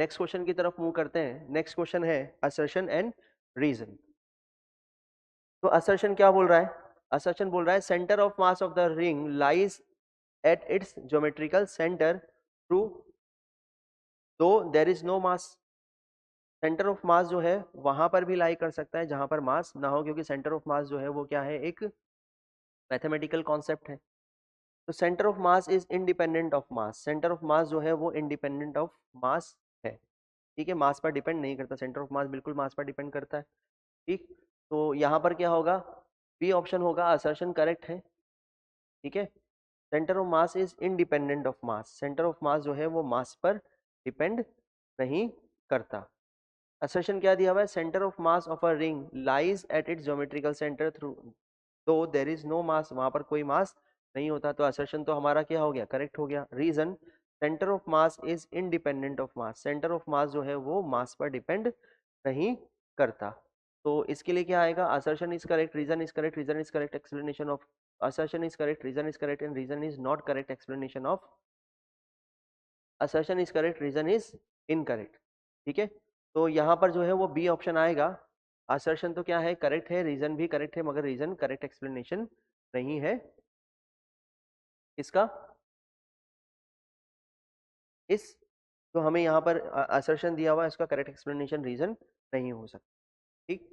Next question की तरफ move करते हैं। नेक्स्ट क्वेश्चन है असर्शन एंड रीजन। तो असर्शन क्या बोल रहा है? असर्शन बोल रहा है centre of mass of the ring lies at its geometrical centre true though there is no mass. Centre of mass जो है वहां पर भी लाई कर सकता है जहां पर मास ना हो, क्योंकि सेंटर ऑफ मास जो है वो क्या है, एक मैथमेटिकल कॉन्सेप्ट है। तो centre of mass is independent of mass. Centre of mass जो है वो इंडिपेंडेंट ऑफ मास है। ठीक है, मास पर डिपेंड नहीं करता। सेंटर ऑफ मास बिल्कुल मास पर डिपेंड करता है। ठीक, तो यहाँ पर क्या होगा, बी ऑप्शन होगा, असर्शन करेक्ट है। ठीक है, centre of mass is independent of mass. Centre of mass जो है वो मास पर डिपेंड नहीं करता। असर्शन क्या दिया हुआ है, centre of mass of a ring lies at its geometrical centre through तो देर इज नो मास, वहां पर कोई मास नहीं होता। तो असर्शन तो हमारा क्या हो गया, करेक्ट हो गया। Reason, centre of mass is independent of mass. Centre of mass जो है वो मास पर डिपेंड नहीं करता। तो इसके लिए क्या आएगा, assertion is correct, reason is correct, reason is correct, explanation of assertion is correct, reason is correct and reason is not correct, explanation of assertion is correct, reason is incorrect। ठीक है, तो यहाँ पर जो है वो बी ऑप्शन आएगा। assertion तो क्या है, करेक्ट है, रीजन भी करेक्ट है, मगर रीजन करेक्ट एक्सप्लेनेशन नहीं है इसका। इस जो हमें यहाँ पर assertion दिया हुआ है इसका करेक्ट एक्सप्लेनेशन रीजन नहीं हो सकता। ठीक,